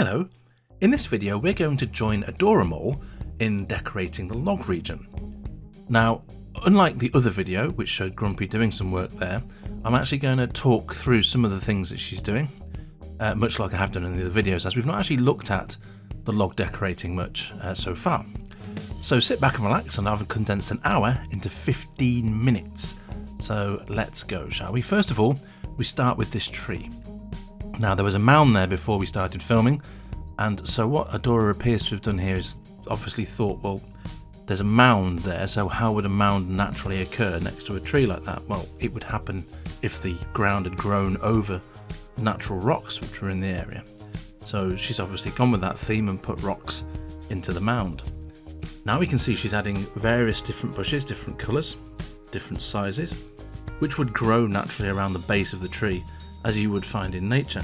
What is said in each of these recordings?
Hello, in this video we're going to join Adora in decorating the log region. Now, unlike the other video which showed Grumpy doing some work there, I'm actually going to talk through some of the things that she's doing, much like I have done in the other videos, as we've not actually looked at the log decorating much so far. So sit back and relax, and I've condensed an hour into 15 minutes. So let's go, shall we? First of all, we start with this tree. Now, there was a mound there before we started filming, and so what Adora appears to have done here is obviously thought, well, there's a mound there, so how would a mound naturally occur next to a tree like that? Well, it would happen if the ground had grown over natural rocks which were in the area. So she's obviously gone with that theme and put rocks into the mound. Now we can see she's adding various different bushes, different colours, different sizes, which would grow naturally around the base of the tree, as you would find in nature.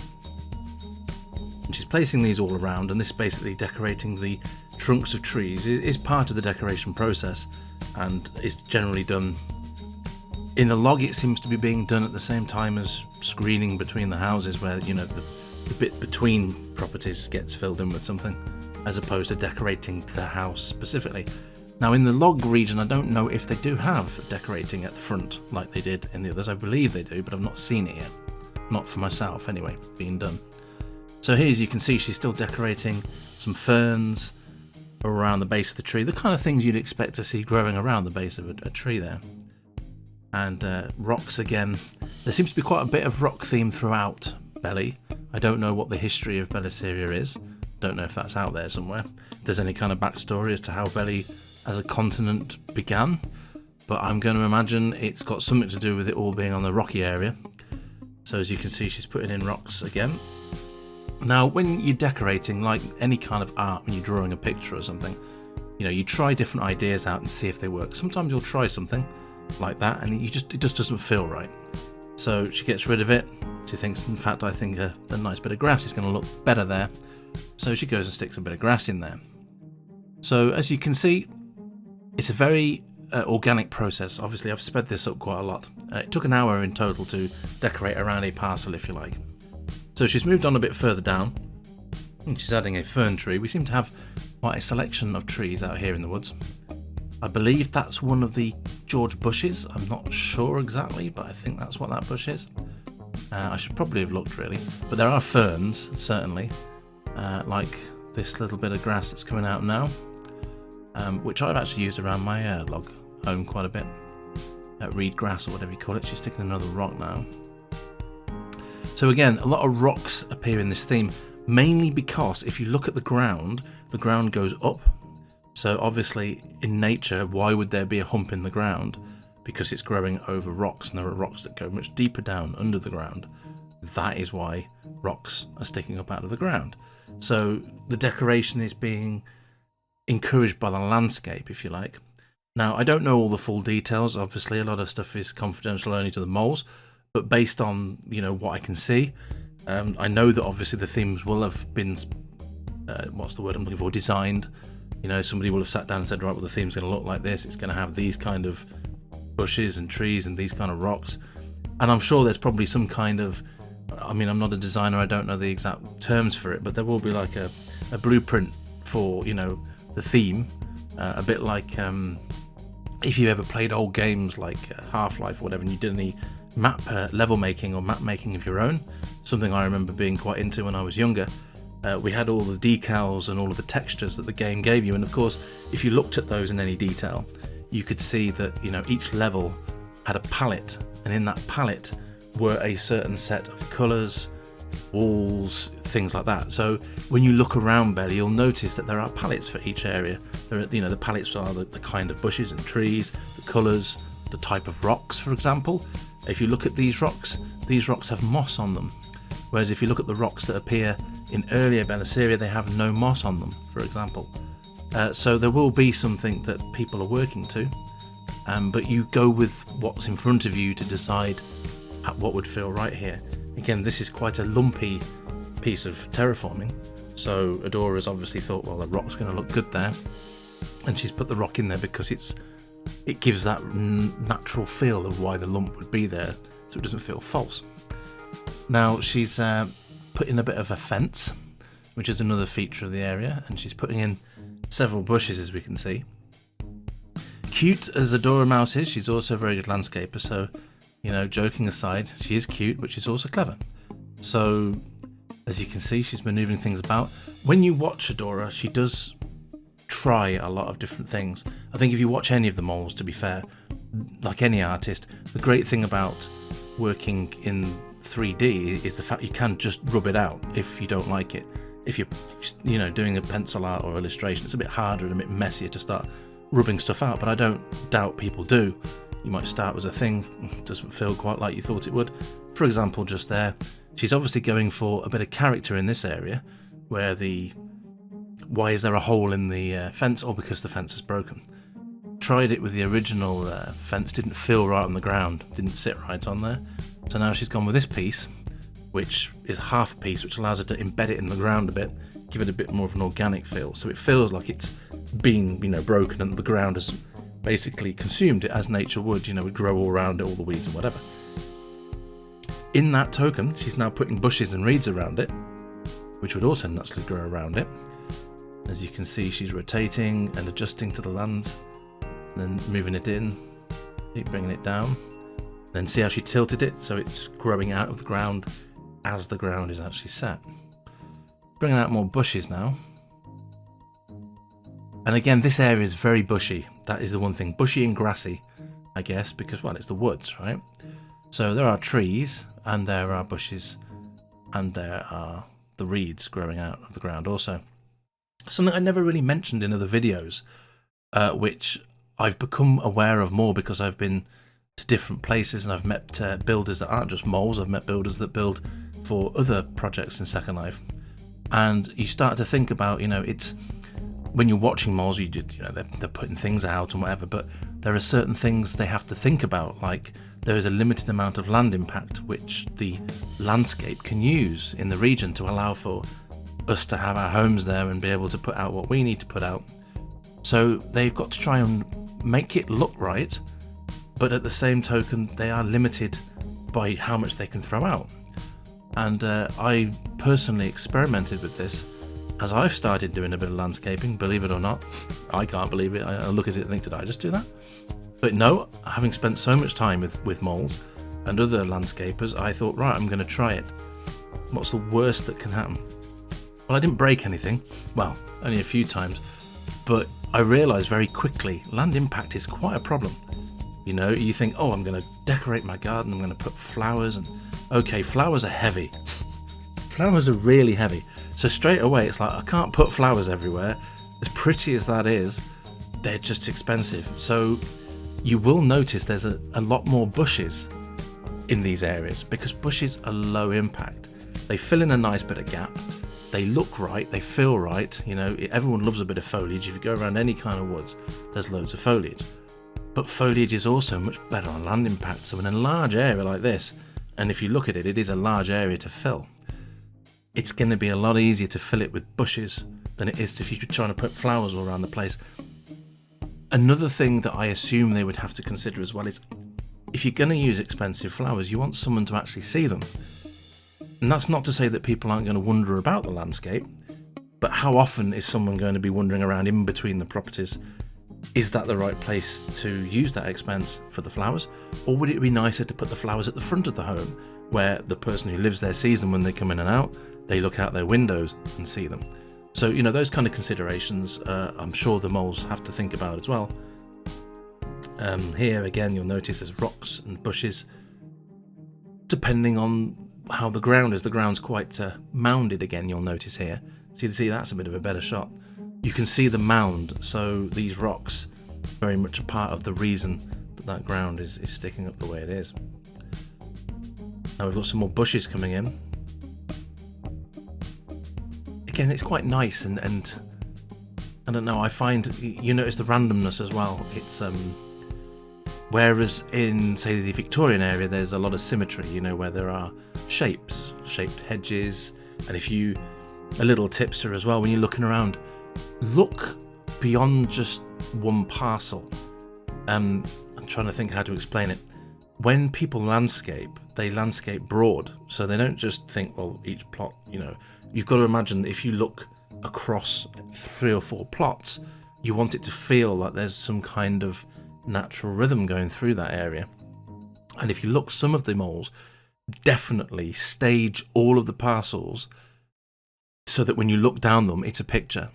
And she's placing these all around, and this basically decorating the trunks of trees is part of the decoration process, and is generally done in the log. It seems to be being done at the same time as screening between the houses, where the bit between properties gets filled in with something, as opposed to decorating the house specifically. Now, in the log region, I don't know if they do have decorating at the front like they did in the others. I believe they do, but I've not seen it yet. Not for myself anyway, being done. So here, as you can see, she's still decorating some ferns around the base of the tree, the kind of things you'd expect to see growing around the base of a tree there. And rocks again. There seems to be quite a bit of rock theme throughout Belly. I don't know what the history of Bellisseria is. Don't know if that's out there somewhere. If there's any kind of backstory as to how Belly as a continent began, but I'm going to imagine it's got something to do with it all being on the rocky area. So as you can see, she's putting in rocks again. Now, when you're decorating, like any kind of art, when you're drawing a picture or something, you try different ideas out and see if they work. Sometimes you'll try something like that and it just doesn't feel right. So she gets rid of it. She thinks, in fact, I think a nice bit of grass is going to look better there. So she goes and sticks a bit of grass in there. So as you can see, it's a very organic process. Obviously, I've sped this up quite a lot. It took an hour in total to decorate around a parcel, if you like. So she's moved on a bit further down, and she's adding a fern tree. We seem to have quite a selection of trees out here in the woods. I believe that's one of the George bushes. I'm not sure exactly, but I think that's what that bush is. I should probably have looked, really. But there are ferns, certainly, like this little bit of grass that's coming out now, which I've actually used around my log home quite a bit. Reed grass, or whatever you call it. She's sticking another rock now. So again, a lot of rocks appear in this theme, mainly because if you look at the ground goes up. So obviously in nature, why would there be a hump in the ground? Because it's growing over rocks, and there are rocks that go much deeper down under the ground. That is why rocks are sticking up out of the ground. So the decoration is being encouraged by the landscape, if you like. Now, I don't know all the full details. Obviously, a lot of stuff is confidential only to the moles, but based on what I can see, I know that obviously the themes will have been what's the word I'm looking for? Designed. Somebody will have sat down and said, right, well, the theme's going to look like this. It's going to have these kind of bushes and trees and these kind of rocks. And I'm sure there's probably some kind of, I'm not a designer, I don't know the exact terms for it, but there will be like a blueprint for the theme, a bit like if you ever played old games like Half-Life or whatever, and you did any map level making or map making of your own, something I remember being quite into when I was younger. We had all the decals and all of the textures that the game gave you, and of course if you looked at those in any detail, you could see that each level had a palette, and in that palette were a certain set of colours, walls, things like that. So when you look around Belly, you'll notice that there are palettes for each area. There are, the palettes are the kind of bushes and trees, the colours, the type of rocks, for example. If you look at these rocks have moss on them, whereas if you look at the rocks that appear in earlier Bellisseria, they have no moss on them, for example. So there will be something that people are working to, but you go with what's in front of you to decide what would feel right here. Again, this is quite a lumpy piece of terraforming, so Adora's obviously thought, well, the rock's going to look good there, and she's put the rock in there because it gives that natural feel of why the lump would be there, so it doesn't feel false. Now she's put in a bit of a fence which is another feature of the area, and she's putting in several bushes, as we can see. Cute as Adora Mouse is, she's also a very good landscaper, so, you know, joking aside, she is cute, but she's also clever. So, as you can see, she's manoeuvring things about. When you watch Adora, she does try a lot of different things. I think if you watch any of the moles, to be fair, like any artist, the great thing about working in 3D is the fact you can just rub it out if you don't like it. If you're, you know, doing a pencil art or illustration, it's a bit harder and a bit messier to start rubbing stuff out, but I don't doubt people do. You might start with a thing, it doesn't feel quite like you thought it would. For example, just there, she's obviously going for a bit of character in this area, where why is there a hole in the fence? Or because the fence is broken. Tried it with the original fence, didn't feel right on the ground, didn't sit right on there. So now she's gone with this piece, which is half a piece, which allows her to embed it in the ground a bit, give it a bit more of an organic feel. So it feels like it's been, you know, broken and the ground has basically consumed it as nature would, you know, would grow all around it, all the weeds and whatever. In that token, she's now putting bushes and reeds around it, which would also naturally grow around it. As you can see, she's rotating and adjusting to the land, then moving it in, keep bringing it down. Then see how she tilted it, so it's growing out of the ground as the ground is actually set. Bringing out more bushes now. And again, this area is very bushy. That is the one thing. Bushy and grassy, I guess, because, well, it's the woods, right? So there are trees, and there are bushes, and there are the reeds growing out of the ground also. Something I never really mentioned in other videos, which I've become aware of more because I've been to different places and I've met builders that aren't just moles. I've met builders that build for other projects in Second Life, and you start to think about, you know, it's when you're watching moles, you know, they're putting things out and whatever, but there are certain things they have to think about, like there is a limited amount of land impact which the landscape can use in the region to allow for us to have our homes there and be able to put out what we need to put out. So they've got to try and make it look right, but at the same token they are limited by how much they can throw out. And I personally experimented with this as I've started doing a bit of landscaping, believe it or not. I can't believe it. I look at it and think, did I just do that? But no, having spent so much time with moles and other landscapers, I thought, right, I'm going to try it. What's the worst that can happen? Well, I didn't break anything. Well, only a few times. But I realised very quickly, land impact is quite a problem. You know, you think, oh, I'm going to decorate my garden, I'm going to put flowers, and okay, flowers are heavy. Flowers are really heavy. So straight away, it's like, I can't put flowers everywhere. As pretty as that is, they're just expensive. So you will notice there's a lot more bushes in these areas because bushes are low impact. They fill in a nice bit of gap. They look right, they feel right. You know, everyone loves a bit of foliage. If you go around any kind of woods, there's loads of foliage. But foliage is also much better on land impact. So in a large area like this, and if you look at it, it is a large area to fill. It's going to be a lot easier to fill it with bushes than it is if you're trying to put flowers all around the place. Another thing that I assume they would have to consider as well is if you're going to use expensive flowers, you want someone to actually see them. And that's not to say that people aren't going to wonder about the landscape, but how often is someone going to be wandering around in between the properties? Is that the right place to use that expense for the flowers? Or would it be nicer to put the flowers at the front of the home, where the person who lives there sees them when they come in and out, they look out their windows and see them? So, you know, those kind of considerations, I'm sure the moles have to think about as well. Here, again, you'll notice there's rocks and bushes, depending on how the ground is. The ground's quite mounded again, you'll notice here. So you see that's a bit of a better shot. You can see the mound, so these rocks very much a part of the reason that ground is sticking up the way it is. Now we've got some more bushes coming in. Again, it's quite nice and I don't know, I find you notice the randomness as well. It's whereas in, say, the Victorian area there's a lot of symmetry, you know, where there are shaped hedges, and if you, a little tipster as well, when you're looking around, look beyond just one parcel. I'm trying to think how to explain it. When people landscape, they landscape broad, so they don't just think, well, each plot, you know, you've got to imagine if you look across 3 or 4 plots, you want it to feel like there's some kind of natural rhythm going through that area. And if you look, some of the moles definitely stage all of the parcels so that when you look down them, it's a picture.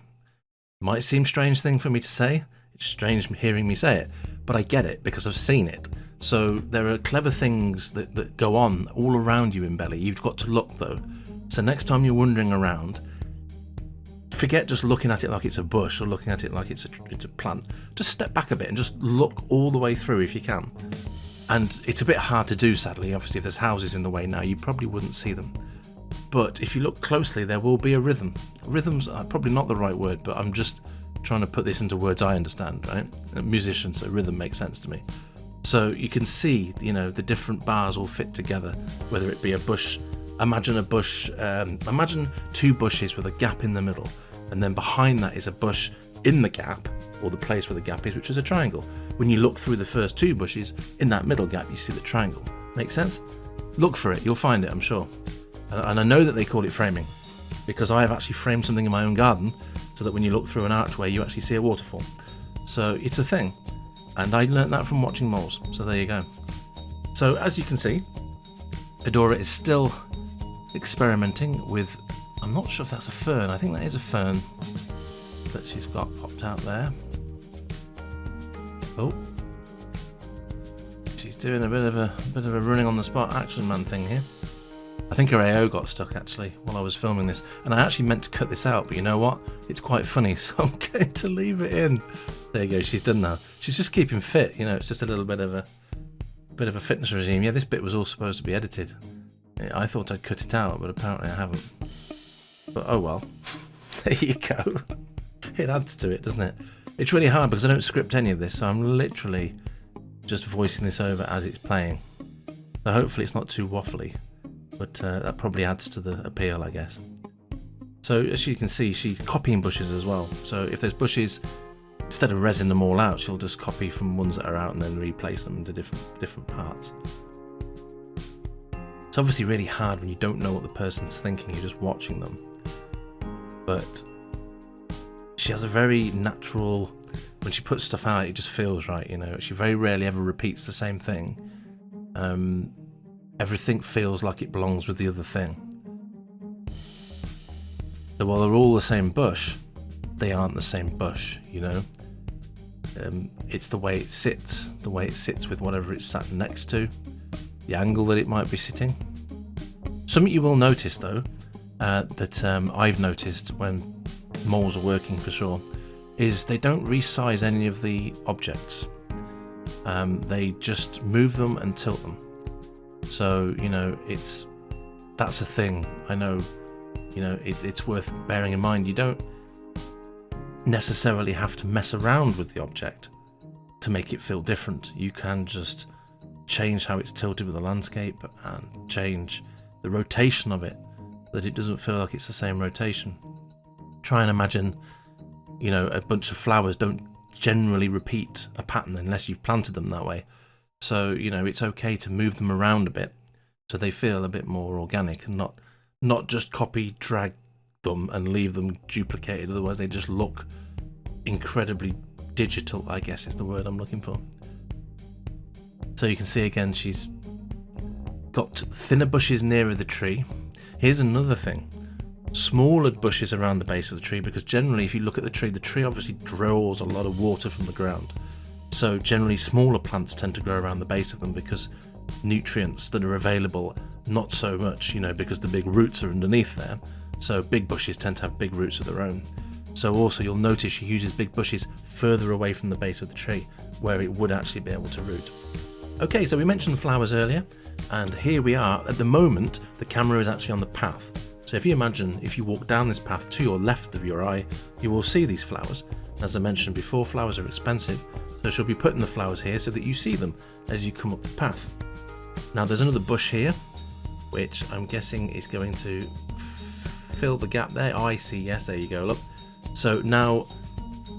Might seem a strange thing for me to say. It's strange hearing me say it, but I get it because I've seen it. So there are clever things that go on all around you in Belly. You've got to look though. So next time you're wandering around, forget just looking at it like it's a bush or looking at it like it's a plant. Just step back a bit and just look all the way through if you can. And it's a bit hard to do, sadly. Obviously, if there's houses in the way now, you probably wouldn't see them. But if you look closely, there will be a rhythm. Rhythms are probably not the right word, but I'm just trying to put this into words I understand, right? A musician, so rhythm makes sense to me. So you can see, the different bars all fit together, whether it be a bush. Imagine a bush, imagine 2 bushes with a gap in the middle, and then behind that is a bush in the gap, or the place where the gap is, which is a triangle. When you look through the first 2 bushes, in that middle gap, you see the triangle. Make sense? Look for it, you'll find it, I'm sure. And I know that they call it framing, because I have actually framed something in my own garden, so that when you look through an archway, you actually see a waterfall. So it's a thing. And I learnt that from watching moles, so there you go. So as you can see, Adora is still experimenting with, I'm not sure if that's a fern, I think that is a fern that she's got popped out there. Oh, she's doing a bit of a running on the spot action man thing here. I think her AO got stuck actually while I was filming this, and I actually meant to cut this out, but you know what? It's quite funny, so I'm going to leave it in. There you go, she's done now. She's just keeping fit, it's just a little bit of a fitness regime. Yeah, this bit was all supposed to be edited. I thought I'd cut it out, but apparently I haven't. But oh well. There you go. It adds to it, doesn't it? It's really hard because I don't script any of this, so I'm literally just voicing this over as it's playing. So hopefully it's not too waffly, but that probably adds to the appeal, I guess. So as you can see, she's copying bushes as well. So if there's bushes, instead of resin them all out, she'll just copy from ones that are out and then replace them into different parts. It's obviously really hard when you don't know what the person's thinking, you're just watching them. But she has a very natural, when she puts stuff out, it just feels right, She very rarely ever repeats the same thing. Everything feels like it belongs with the other thing. So while they're all the same bush, they aren't the same bush, It's the way it sits with whatever it's sat next to, the angle that it might be sitting. Something you will notice though, that I've noticed when moles are working for sure, is they don't resize any of the objects. They just move them and tilt them. So, that's a thing. I know, it's worth bearing in mind. You don't necessarily have to mess around with the object to make it feel different. You can just change how it's tilted with the landscape and change the rotation of it, that it doesn't feel like it's the same rotation. Try and imagine, a bunch of flowers don't generally repeat a pattern unless you've planted them that way. So, it's okay to move them around a bit so they feel a bit more organic and not just copy, drag them and leave them duplicated. Otherwise they just look incredibly digital, I guess is the word I'm looking for. So you can see again, she's got thinner bushes nearer the tree. Here's another thing. Smaller bushes around the base of the tree, because generally if you look at the tree obviously draws a lot of water from the ground. So generally smaller plants tend to grow around the base of them because nutrients that are available, not so much, because the big roots are underneath there. So big bushes tend to have big roots of their own. So also you'll notice she uses big bushes further away from the base of the tree where it would actually be able to root. Okay, so we mentioned flowers earlier, and here we are. At the moment, the camera is actually on the path. So if you imagine, if you walk down this path to your left of your eye, you will see these flowers. As I mentioned before, flowers are expensive, so she'll be putting the flowers here so that you see them as you come up the path. Now there's another bush here, which I'm guessing is going to fill the gap there. Oh, I see, yes, there you go, look. So now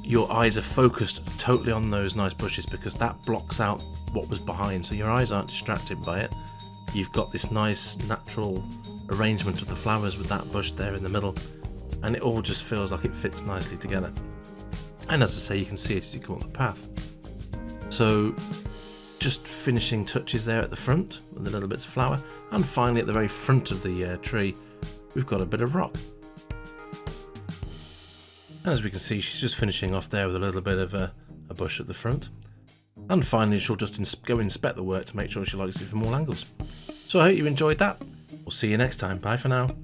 your eyes are focused totally on those nice bushes because that blocks out what was behind, so your eyes aren't distracted by it. You've got this nice natural arrangement of the flowers with that bush there in the middle, and it all just feels like it fits nicely together. And as I say, you can see it as you come up the path. So just finishing touches there at the front with the little bits of flower, and finally at the very front of the tree we've got a bit of rock. And as we can see, she's just finishing off there with a little bit of a bush at the front. And finally she'll just go inspect the work to make sure she likes it from all angles. So I hope you enjoyed that. We'll see you next time. Bye for now.